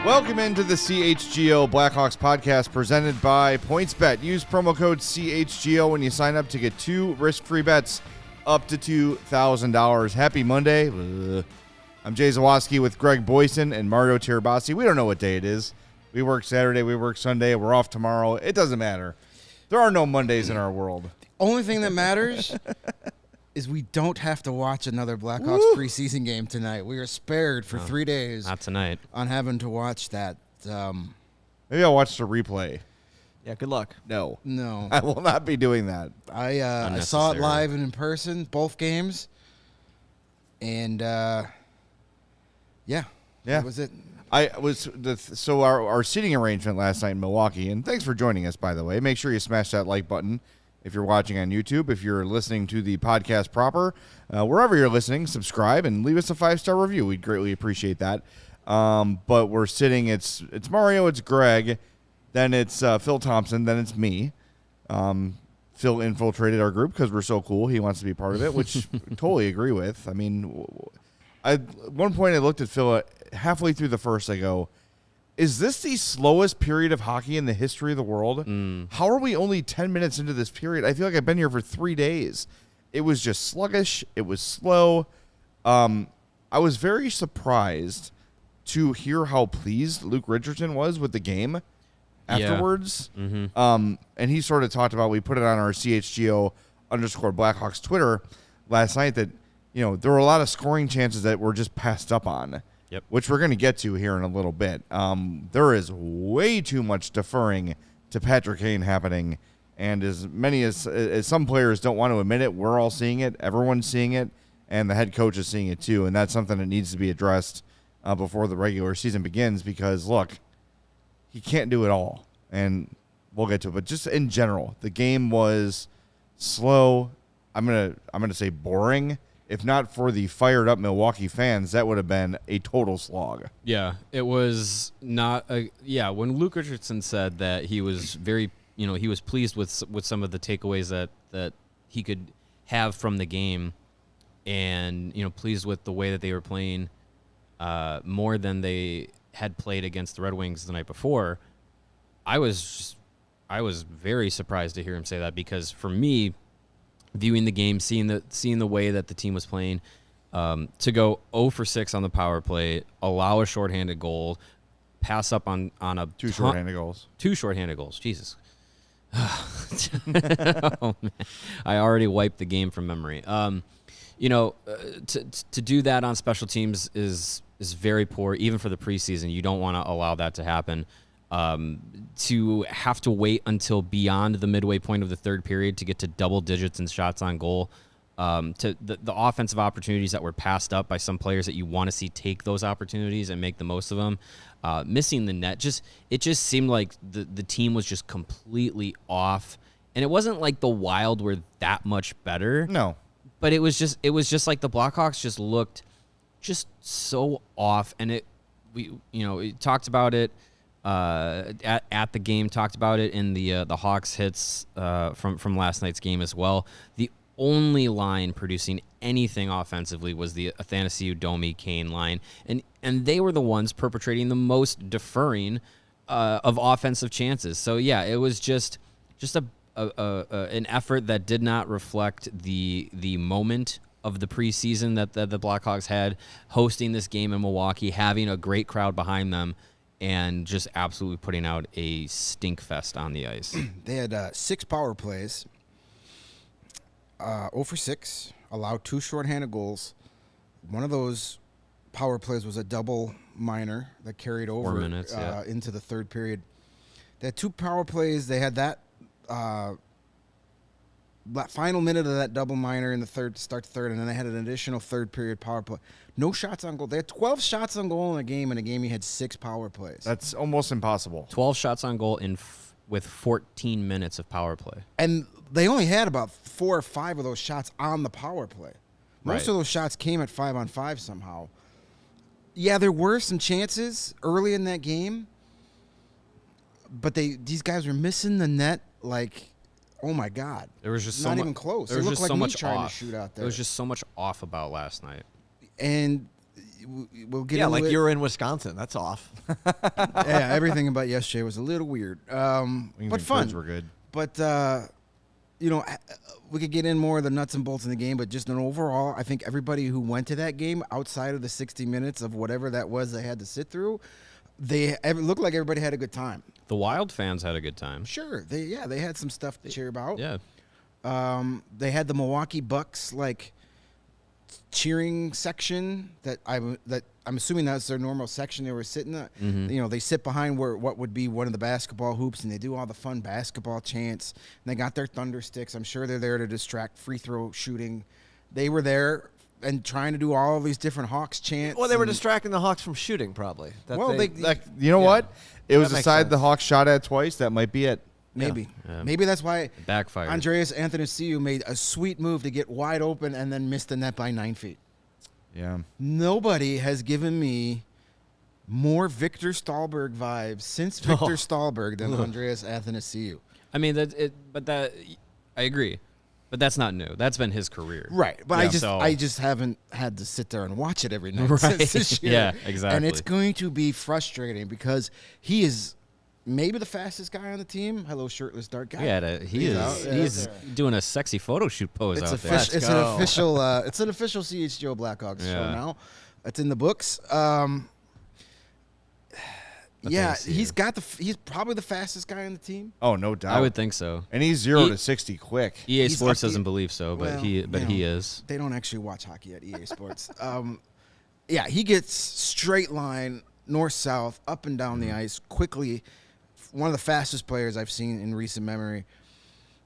Welcome into the CHGO Blackhawks Podcast presented by PointsBet. Use promo code CHGO when you sign up to get 2 risk-free bets up to $2,000. Happy Monday. I'm Jay Zawaski with Greg Boysen and Mario Tirabassi. We don't know what day it is. We work Saturday, we work Sunday, we're off tomorrow. It doesn't matter. There are no Mondays in our world. The only thing that matters is we don't have to watch another Blackhawks preseason game tonight. We are spared for 3 days. Not tonight. On having to watch that. Maybe I'll watch the replay. Yeah, good luck. No. No. I will not be doing that. I saw it live and in person, both games. And, yeah. That was it. So our seating arrangement last night in Milwaukee, and thanks for joining us, by the way. Make sure you smash that like button if you're watching on YouTube. If you're listening to the podcast proper, wherever you're listening, subscribe and leave us a 5-star review. We'd greatly appreciate that. But we're sitting, it's Mario, it's Greg, then it's Phil Thompson, then it's me. Phil infiltrated our group because we're so cool. He wants to be part of it, which totally agree with. I mean, at one point I looked at Phil halfway through the first. I go, is this the slowest period of hockey in the history of the world? How are we only 10 minutes into this period? I feel like I've been here for 3 days. It was just sluggish. It was slow. I was very surprised to hear how pleased Luke Richardson was with the game afterwards. Yeah. Mm-hmm. And he sort of talked about, we put it on our CHGO_Blackhawks Twitter last night that, there were a lot of scoring chances that were just passed up on. Yep. Which we're going to get to here in a little bit. There is way too much deferring to Patrick Kane happening, and as many as some players don't want to admit it, we're all seeing it. Everyone's seeing it, and the head coach is seeing it too, and that's something that needs to be addressed before the regular season begins because, look, he can't do it all, and we'll get to it. But just in general, the game was slow. I'm gonna say boring. If not for the fired-up Milwaukee fans, that would have been a total slog. Yeah, it was not a – when Luke Richardson said that he was very – he was pleased with some of the takeaways that he could have from the game and, pleased with the way that they were playing more than they had played against the Red Wings the night before, I was very surprised to hear him say that because for me – viewing the game, seeing the way that the team was playing, to go 0 for 6 on the power play, allow a shorthanded goal, pass up on a two shorthanded goals. 2 shorthanded goals. Jesus. Oh, man. I already wiped the game from memory. To do that on special teams is very poor, even for the preseason. You don't want to allow that to happen. To have to wait until beyond the midway point of the third period to get to double digits in shots on goal, to the offensive opportunities that were passed up by some players that you want to see take those opportunities and make the most of them, missing the net. It just seemed like the team was just completely off, and it wasn't like the Wild were that much better. No, but it was just like the Blackhawks just looked just so off, and we talked about it. At the game, talked about it in the Hawks hits from last night's game as well. The only line producing anything offensively was the Athanasiou Domi Kane line, and they were the ones perpetrating the most deferring of offensive chances. So yeah, it was just an effort that did not reflect the moment of the preseason that the Blackhawks had, hosting this game in Milwaukee, having a great crowd behind them, and just absolutely putting out a stink fest on the ice. They had 6 power plays, 0 for 6, allowed 2 shorthanded goals. One of those power plays was a double minor that carried over 4 minutes, into the third period. They had 2 power plays. They had that final minute of that double minor in the third, start third, and then they had an additional third period power play. No shots on goal. They had 12 shots on goal in a game. In a game, you had 6 power plays. That's almost impossible. 12 shots on goal with 14 minutes of power play. And they only had about 4 or 5 of those shots on the power play. Most Right. of those shots came at 5-on-5 somehow. Yeah, there were some chances early in that game, but these guys were missing the net like, oh my God. There was just not even close. There It was looked just like so me much trying off. to shoot out there. There was just so much off about last night. And we'll get Yeah, into like it. you were in Wisconsin. That's off. Yeah, everything about yesterday was a little weird, but fun. Were good. But we could get in more of the nuts and bolts in the game, but just an overall, I think everybody who went to that game outside of the 60 minutes of whatever that was they had to sit through, it looked like everybody had a good time. The Wild fans had a good time. Sure, they had some stuff to cheer about. Yeah. They had the Milwaukee Bucks cheering section that I'm assuming that's their normal section they were sitting at. Mm-hmm. They sit behind what would be one of the basketball hoops, and they do all the fun basketball chants. And they got their thunder sticks. I'm sure they're there to distract free throw shooting. They were there and trying to do all of these different Hawks chants. Well, they were and- distracting the Hawks from shooting, probably. You know what? It was That a makes side sense. the Hawks shot at twice. That might be it. Maybe. Yeah. Maybe that's why Backfired. Andreas Athanasiou made a sweet move to get wide open and then missed the net by 9 feet. Yeah. Nobody has given me more Victor Stahlberg vibes since Victor Stahlberg than Andreas Athanasiou. I mean, I agree. But that's not new. That's been his career. Right, but Yeah. I just haven't had to sit there and watch it every night Right. since this year. Yeah, exactly. And it's going to be frustrating because he is maybe the fastest guy on the team. Hello, shirtless dark guy. He's doing a sexy photo shoot pose It's out there. official. It's go. an official. It's an official CHGO Blackhawks show Yeah. now. It's in the books. Yeah, he's probably the fastest guy on the team. Oh, no doubt. I would think so. And he's 0 He- to 60 quick. EA He's Sports up- doesn't believe so, but well, he is. They don't actually watch hockey at EA Sports. Yeah, he gets straight line north south up and down the ice quickly. One of the fastest players I've seen in recent memory.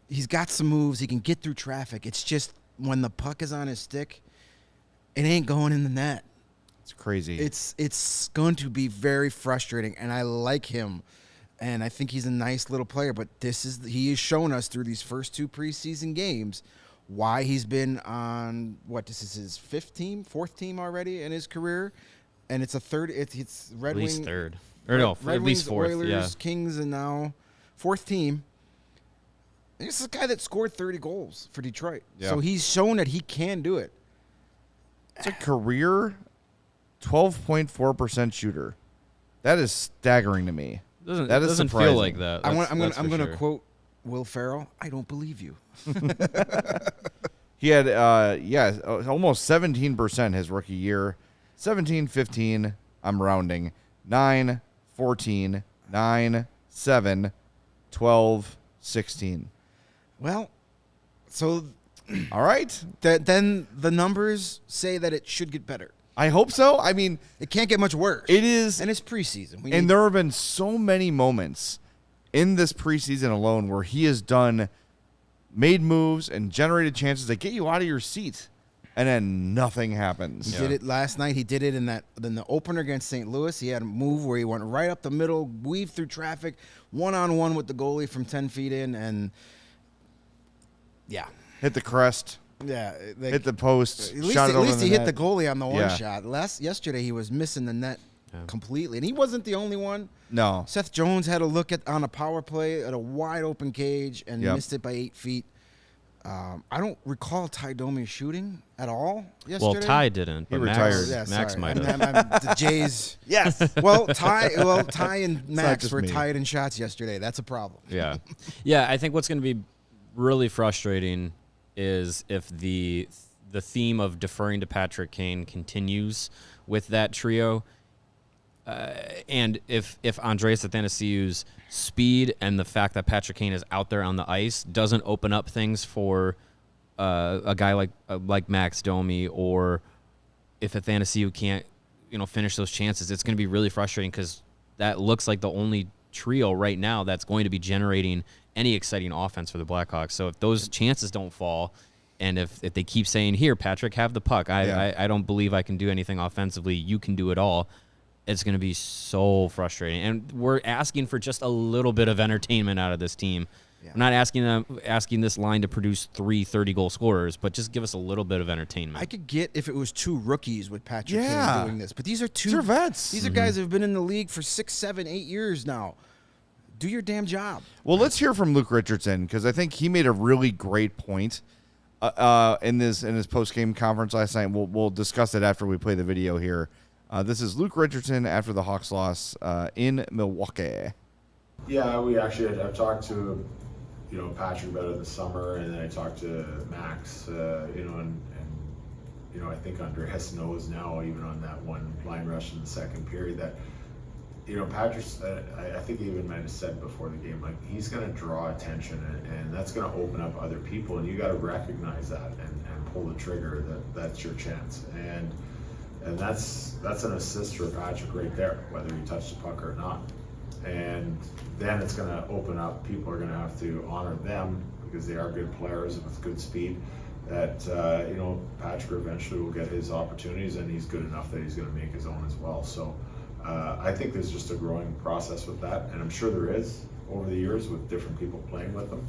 He's got some moves. He can get through traffic. It's just when the puck is on his stick, it ain't going in the net. It's crazy. It's going to be very frustrating, and I like him, and I think he's a nice little player. But he has shown us through these first 2 preseason games why he's been on this is his 4th team already in his career, and it's a third. It's Red At least Wing, third. Or no, Red at least Wings, fourth. Oilers, Yeah. Kings, and now 4th team. And this is a guy that scored 30 goals for Detroit, Yeah. so he's shown that he can do it. It's a career 12.4% shooter. That is staggering to me. Doesn't That is doesn't surprising. feel like that. I'm That's going for to sure. quote Will Ferrell. I don't believe you. He had, almost 17% his rookie year. 17, 15, I'm rounding. 9, 14, 9, 7, 12, 16. Well, so All right. then the numbers say that it should get better. I hope so. I mean, It can't get much worse. it is. And it's preseason. And there have been so many moments in this preseason alone where he has made moves and generated chances that get you out of your seat, and then nothing happens. He did it last night. He did it in the opener against St. Louis. He had a move where he went right up the middle, weaved through traffic, one-on-one with the goalie from 10 feet in, and yeah. Hit the crest, Yeah. hit the post, At least, shot it at over least the he hit net. the goalie on the one Yeah. shot. Yesterday he was missing the net completely, and he wasn't the only one. No. Seth Jones had a look on a power play at a wide open cage and Yep. missed it by 8 feet. I don't recall Ty Domi shooting at all yesterday. Well, Ty didn't, but retired. Max sorry. might have. The Jays. Yes. Ty and Max just were me. tied in shots yesterday. That's a problem. Yeah. Yeah, I think what's going to be really frustrating is if the theme of deferring to Patrick Kane continues with that trio. And if Andreas Athanasiou's speed and the fact that Patrick Kane is out there on the ice doesn't open up things for a guy like Max Domi, or if Athanasiou can't finish those chances, it's going to be really frustrating because that looks like the only trio right now that's going to be generating any exciting offense for the Blackhawks. So if those chances don't fall, and if they keep saying, here, Patrick, have the puck, I don't believe I can do anything offensively, you can do it all, it's going to be so frustrating. And we're asking for just a little bit of entertainment out of this team. Yeah. I'm not asking this line to produce 3 30-goal scorers, but just give us a little bit of entertainment. I could get if it was 2 rookies with Patrick Kane doing this, but these are two vets. These are guys that have been in the league for 6, 7, 8 years now. Do your damn job. Well, let's hear from Luke Richardson, because I think he made a really great point in his post-game conference last night. We'll discuss it after we play the video here. This is Luke Richardson after the Hawks loss in Milwaukee. Yeah, I've talked to Patrick about it this summer, and then I talked to Max, and I think Andreas knows now, even on that one line rush in the second period, that Patrick's, I think he even might have said before the game, like, he's going to draw attention, and that's going to open up other people, and you got to recognize that and pull the trigger. That's your chance, and that's an assist for Patrick right there, whether he touched the puck or not. And then it's going to open up. People are going to have to honor them because they are good players with good speed. That Patrick eventually will get his opportunities, and he's good enough that he's going to make his own as well. So. I think there's just a growing process with that, and I'm sure there is over the years with different people playing with them.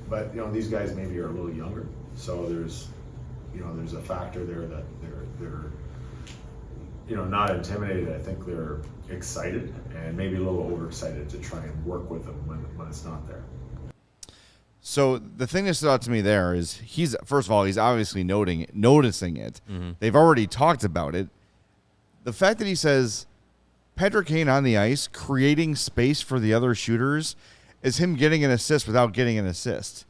But these guys maybe are a little younger, so there's a factor there that they're not intimidated. I think they're excited and maybe a little overexcited to try and work with them when it's not there. So the thing that stood out to me there is he's obviously noticing it. Mm-hmm. They've already talked about it. The fact that he says Patrick Kane on the ice creating space for the other shooters is him getting an assist without getting an assist.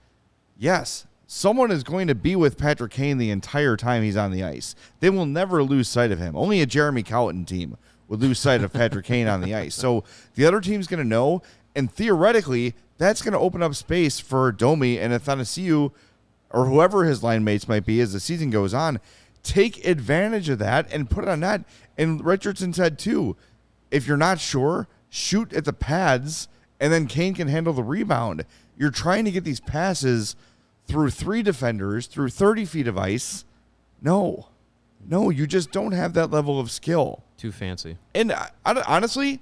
Yes, someone is going to be with Patrick Kane the entire time he's on the ice. They will never lose sight of him. Only a Jeremy Colleton team would lose sight of Patrick Kane on the ice. So the other team's going to know, and theoretically, that's going to open up space for Domi and Athanasiou or whoever his line mates might be as the season goes on. Take advantage of that and put it on net. And Richardson said, too, if you're not sure, shoot at the pads, and then Kane can handle the rebound. You're trying to get these passes through 3 defenders, through 30 feet of ice. No, you just don't have that level of skill. Too fancy. And honestly,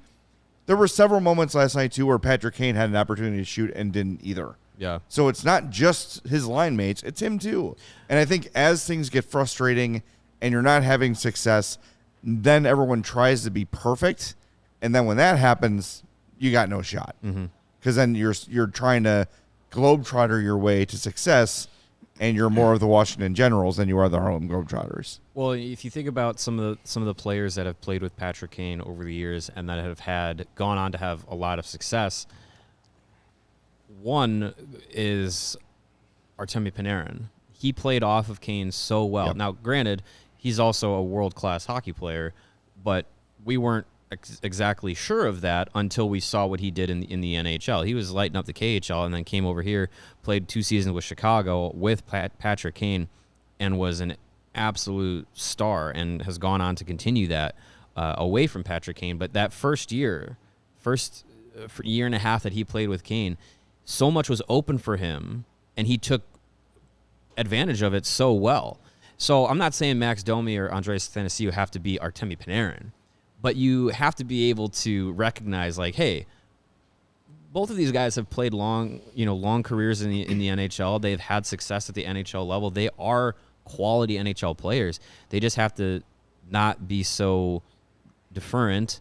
there were several moments last night, too, where Patrick Kane had an opportunity to shoot and didn't either. Yeah. So it's not just his line mates, it's him too. And I think as things get frustrating and you're not having success, then everyone tries to be perfect. And then when that happens, you got no shot. Because then you're trying to globetrotter your way to success, and you're more of the Washington Generals than you are the Harlem Globetrotters. Well, if you think about some of the players that have played with Patrick Kane over the years and that have gone on to have a lot of success, one is Artemi Panarin. He played off of Kane so well. Yep. Now, granted, he's also a world-class hockey player, but we weren't exactly sure of that until we saw what he did in the NHL. He was lighting up the KHL and then came over here, played 2 seasons with Chicago with Patrick Kane, and was an absolute star and has gone on to continue that away from Patrick Kane. But that first year and a half that he played with Kane, so much was open for him, and he took advantage of it so well. So I'm not saying Max Domi or Andreas Athanasiou have to be Artemi Panarin, but you have to be able to recognize, like, hey, both of these guys have played long careers in the NHL. They've had success at the NHL level. They are quality NHL players. They just have to not be so deferent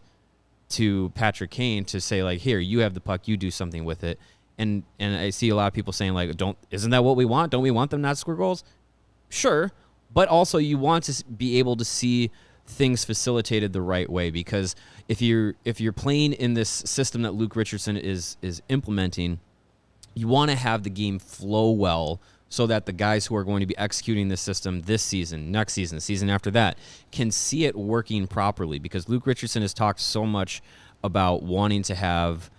to Patrick Kane to say, like, here, you have the puck, you do something with it. And I see a lot of people saying, like, isn't that what we want? Don't we want them not to score goals? Sure, but also you want to be able to see things facilitated the right way, because if you're playing in this system that Luke Richardson is implementing, you want to have the game flow well so that the guys who are going to be executing this system this season, next season, the season after that, can see it working properly. Because Luke Richardson has talked so much about wanting to have,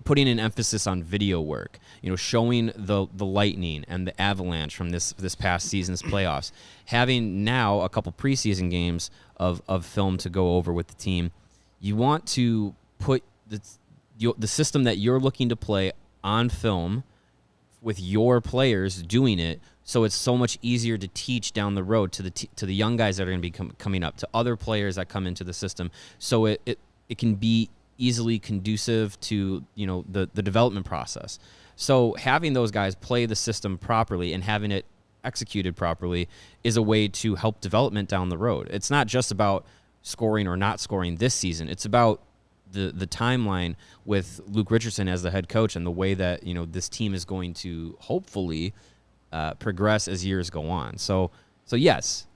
putting an emphasis on video work, showing the Lightning and the Avalanche from this past season's playoffs, having now a couple preseason games of film to go over with the team. You want to put the system that you're looking to play on film with your players doing it, so it's so much easier to teach down the road to the young guys that are going to be coming up, to other players that come into the system, so it can be easily conducive to the development process. So having those guys play the system properly and having it executed properly is a way to help development down the road. It's not just about scoring or not scoring this season. It's about the timeline with Luke Richardson as the head coach and the way that this team is going to hopefully progress as years go on. So yes,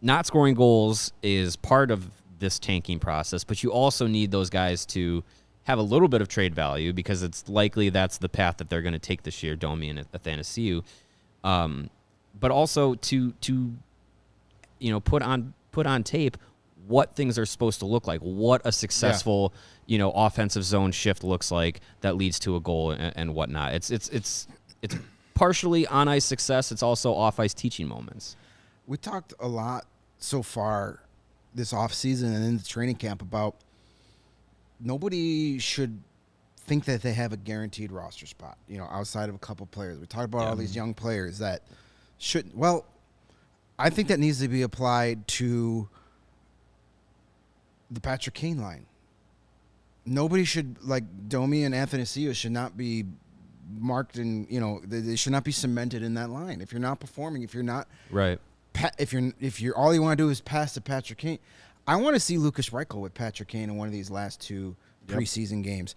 not scoring goals is part of this tanking process, but you also need those guys to have a little bit of trade value, because it's likely that's the path that they're going to take this year, Domi and Athanasiou. But also to put on tape what things are supposed to look like, what a successful offensive zone shift looks like that leads to a goal and whatnot. It's partially on ice success. It's also off ice teaching moments. We talked a lot so far this offseason and in the training camp about nobody should think that they have a guaranteed roster spot, outside of a couple players. We talked about all these young players that should. Well, I think that needs to be applied to the Patrick Kane line. Nobody should, like Domi and Athanasiou, should not be marked and they should not be cemented in that line. If you're not performing, if you're not right, if you're all you want to do is pass to Patrick Kane. I want to see Lucas Reichel with Patrick Kane in one of these last two preseason games.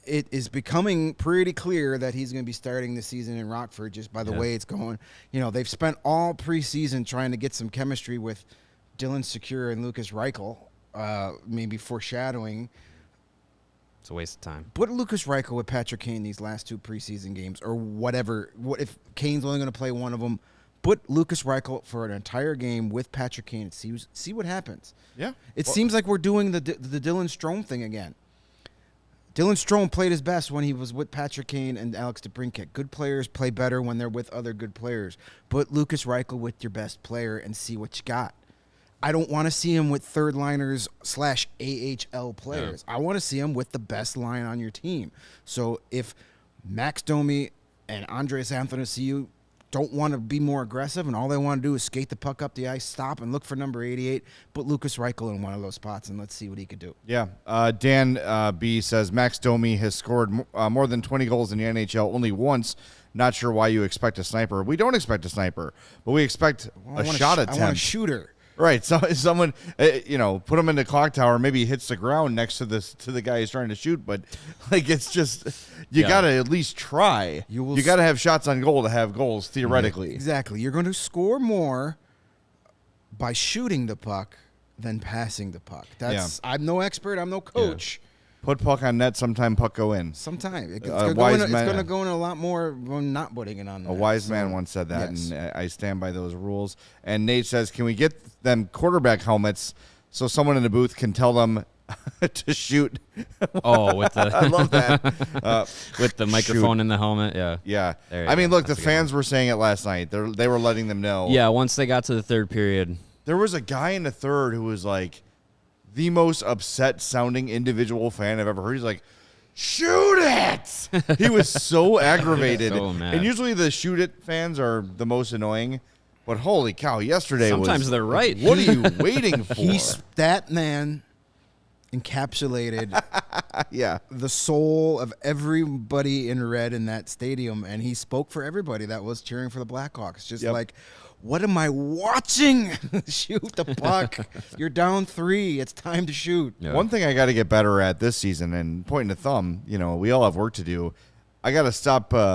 It is becoming pretty clear that he's going to be starting the season in Rockford just by the way it's going. They've spent all preseason trying to get some chemistry with Dylan Secure and Lucas Reichel, maybe foreshadowing. It's a waste of time. Put Lucas Reichel with Patrick Kane these last two preseason games or whatever. What if Kane's only going to play one of them? Put Lucas Reichel for an entire game with Patrick Kane and see what happens. Yeah. It seems like we're doing the Dylan Strome thing again. Dylan Strome played his best when he was with Patrick Kane and Alex DeBrincat. Good players play better when they're with other good players. Put Lucas Reichel with your best player and see what you got. I don't want to see him with third liners / AHL players. I want to see him with the best line on your team. So if Max Domi and Andres Athanasiou don't want to be more aggressive and all they want to do is skate the puck up the ice, stop and look for number 88, put Lucas Reichel in one of those spots and let's see what he could do. Yeah. Dan B says Max Domi has scored more than 20 goals in the NHL only once. Not sure why you expect a sniper. We don't expect a sniper, but we expect a shot attempt. I want a shooter. Right. So someone, put him in the clock tower. Maybe he hits the ground next to the guy he's trying to shoot. But it's just you got to at least try. You got to have shots on goal to have goals theoretically. Exactly. You're going to score more by shooting the puck than passing the puck. I'm no expert. I'm no coach. Yeah. Put puck on net. Sometime puck go in. Sometime it's going to go in a lot more when not putting it on net. A wise man once said that, and I stand by those rules. And Nate says, can we get them quarterback helmets so someone in the booth can tell them to shoot? Oh, with the I love that. With the microphone in the helmet, yeah. Yeah. I mean, look, the fans were saying it last night. They were letting them know. Yeah, once they got to the third period. There was a guy in the third who was like the most upset-sounding individual fan I've ever heard. He's like, shoot it! He was so aggravated. So mad. And usually the shoot it fans are the most annoying. But holy cow, yesterday Sometimes they're right. What are you waiting for? That man encapsulated the soul of everybody in red in that stadium, and he spoke for everybody that was cheering for the Blackhawks. Just like, what am I watching? Shoot the puck. You're down 3. It's time to shoot. Yeah. One thing I got to get better at this season, and pointing the thumb, we all have work to do. I got to stop